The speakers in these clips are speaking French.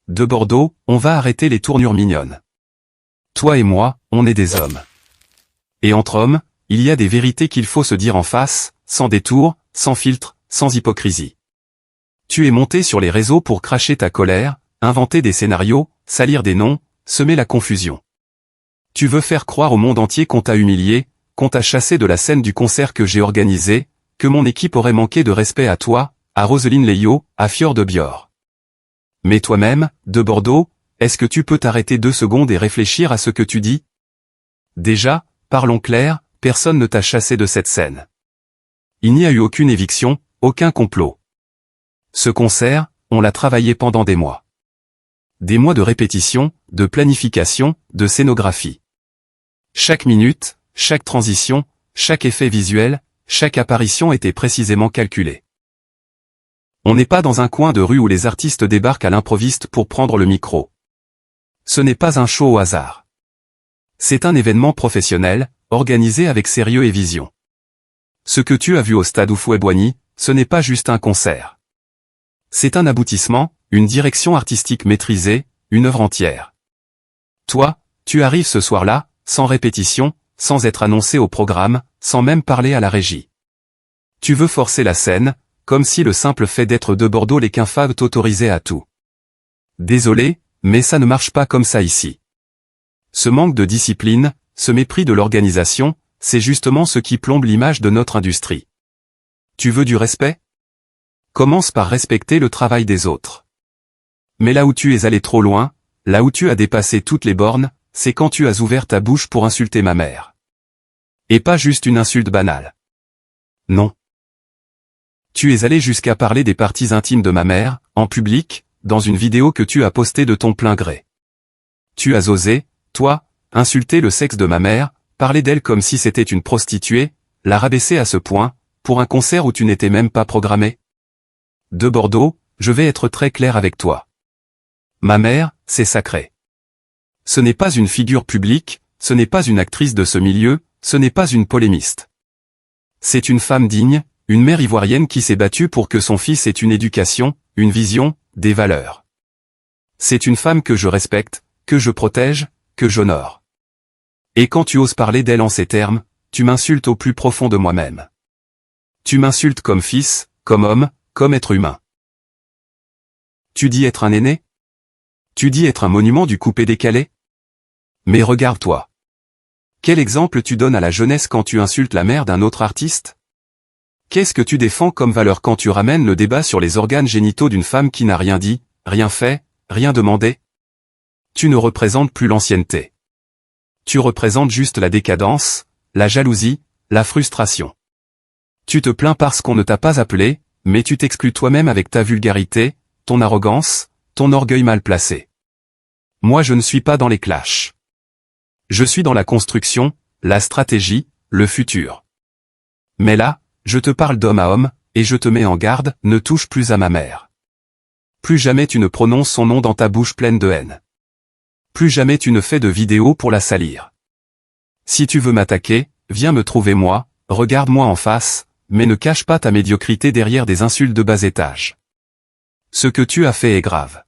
de Bordeaux, on va arrêter les tournures mignonnes. Toi et moi, on est des hommes. Et entre hommes, il y a des vérités qu'il faut se dire en face, sans détour, sans filtre, sans hypocrisie. Tu es monté sur les réseaux pour cracher ta colère, inventer des scénarios, salir des noms, semer la confusion. Tu veux faire croire au monde entier qu'on t'a humilié, qu'on t'a chassé de la scène du concert que j'ai organisé, que mon équipe aurait manqué de respect à toi, à Roselyne Leillot, à Fior de Bior. Mais toi-même, de Bordeaux, est-ce que tu peux t'arrêter 2 secondes et réfléchir à ce que tu dis? Déjà, parlons clair, personne ne t'a chassé de cette scène. Il n'y a eu aucune éviction, aucun complot. Ce concert, on l'a travaillé pendant des mois. Des mois de répétition, de planification, de scénographie. Chaque minute, chaque transition, chaque effet visuel, chaque apparition était précisément calculée. On n'est pas dans un coin de rue où les artistes débarquent à l'improviste pour prendre le micro. Ce n'est pas un show au hasard. C'est un événement professionnel, organisé avec sérieux et vision. Ce que tu as vu au stade Houphouët-Boigny, ce n'est pas juste un concert. C'est un aboutissement, une direction artistique maîtrisée, une œuvre entière. Toi, tu arrives ce soir-là, sans répétition, sans être annoncé au programme, sans même parler à la régie. Tu veux forcer la scène, comme si le simple fait d'être de Bordeaux les quinfaves t'autorisait à tout. Désolé, mais ça ne marche pas comme ça ici. Ce manque de discipline, ce mépris de l'organisation, c'est justement ce qui plombe l'image de notre industrie. Tu veux du respect? Commence par respecter le travail des autres. Mais là où tu es allé trop loin, là où tu as dépassé toutes les bornes, c'est quand tu as ouvert ta bouche pour insulter ma mère. Et pas juste une insulte banale. Non. Tu es allé jusqu'à parler des parties intimes de ma mère, en public, dans une vidéo que tu as postée de ton plein gré. Tu as osé, toi, insulter le sexe de ma mère, parler d'elle comme si c'était une prostituée, la rabaisser à ce point, pour un concert où tu n'étais même pas programmé. De Bordeaux, je vais être très clair avec toi. Ma mère, c'est sacré. Ce n'est pas une figure publique, ce n'est pas une actrice de ce milieu, ce n'est pas une polémiste. C'est une femme digne, une mère ivoirienne qui s'est battue pour que son fils ait une éducation, une vision, des valeurs. C'est une femme que je respecte, que je protège, que j'honore. Et quand tu oses parler d'elle en ces termes, tu m'insultes au plus profond de moi-même. Tu m'insultes comme fils, comme homme, comme être humain. Tu dis être un aîné? Tu dis être un monument du coupé-décalé? Mais regarde-toi. Quel exemple tu donnes à la jeunesse quand tu insultes la mère d'un autre artiste? Qu'est-ce que tu défends comme valeur quand tu ramènes le débat sur les organes génitaux d'une femme qui n'a rien dit, rien fait, rien demandé? Tu ne représentes plus l'ancienneté. Tu représentes juste la décadence, la jalousie, la frustration. Tu te plains parce qu'on ne t'a pas appelé, mais tu t'exclus toi-même avec ta vulgarité, ton arrogance, ton orgueil mal placé. Moi je ne suis pas dans les clashs. Je suis dans la construction, la stratégie, le futur. Mais là, je te parle d'homme à homme, et je te mets en garde, ne touche plus à ma mère. Plus jamais tu ne prononces son nom dans ta bouche pleine de haine. Plus jamais tu ne fais de vidéos pour la salir. Si tu veux m'attaquer, viens me trouver moi, regarde-moi en face, mais ne cache pas ta médiocrité derrière des insultes de bas étage. Ce que tu as fait est grave.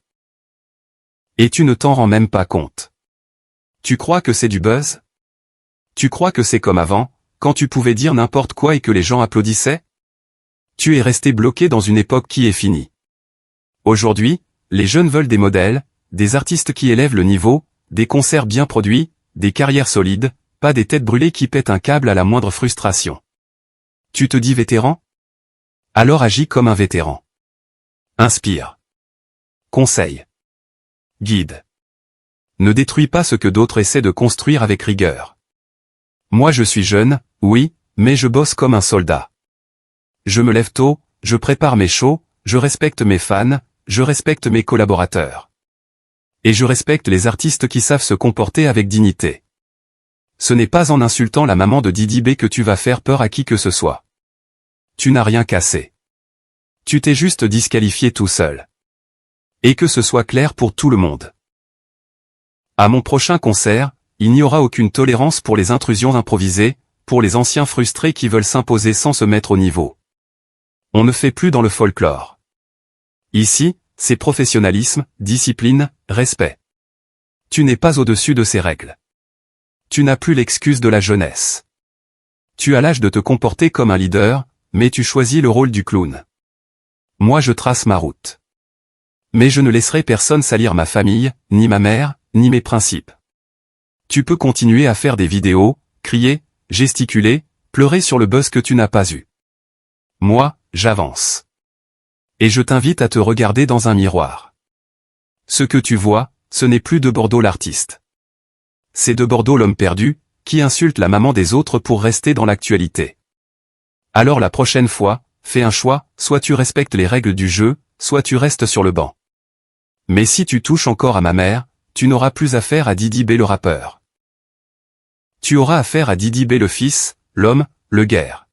Et tu ne t'en rends même pas compte. Tu crois que c'est du buzz? Tu crois que c'est comme avant, quand tu pouvais dire n'importe quoi et que les gens applaudissaient? Tu es resté bloqué dans une époque qui est finie. Aujourd'hui, les jeunes veulent des modèles, des artistes qui élèvent le niveau, des concerts bien produits, des carrières solides, pas des têtes brûlées qui pètent un câble à la moindre frustration. Tu te dis vétéran? Alors agis comme un vétéran. Inspire. Conseille. Guide. Ne détruis pas ce que d'autres essaient de construire avec rigueur. Moi je suis jeune, oui, mais je bosse comme un soldat. Je me lève tôt, je prépare mes shows, je respecte mes fans, je respecte mes collaborateurs. Et je respecte les artistes qui savent se comporter avec dignité. Ce n'est pas en insultant la maman de Didi B que tu vas faire peur à qui que ce soit. Tu n'as rien cassé. Tu t'es juste disqualifié tout seul. Et que ce soit clair pour tout le monde. À mon prochain concert, il n'y aura aucune tolérance pour les intrusions improvisées, pour les anciens frustrés qui veulent s'imposer sans se mettre au niveau. On ne fait plus dans le folklore. Ici, c'est professionnalisme, discipline, respect. Tu n'es pas au-dessus de ces règles. Tu n'as plus l'excuse de la jeunesse. Tu as l'âge de te comporter comme un leader, mais tu choisis le rôle du clown. Moi je trace ma route. Mais je ne laisserai personne salir ma famille, ni ma mère, ni mes principes. Tu peux continuer à faire des vidéos, crier, gesticuler, pleurer sur le buzz que tu n'as pas eu. Moi, j'avance. Et je t'invite à te regarder dans un miroir. Ce que tu vois, ce n'est plus de Bordeaux l'artiste. C'est de Bordeaux l'homme perdu, qui insulte la maman des autres pour rester dans l'actualité. Alors la prochaine fois, fais un choix, soit tu respectes les règles du jeu, soit tu restes sur le banc. Mais si tu touches encore à ma mère, tu n'auras plus affaire à Didi B le rappeur. Tu auras affaire à Didi B le fils, l'homme, le guerre.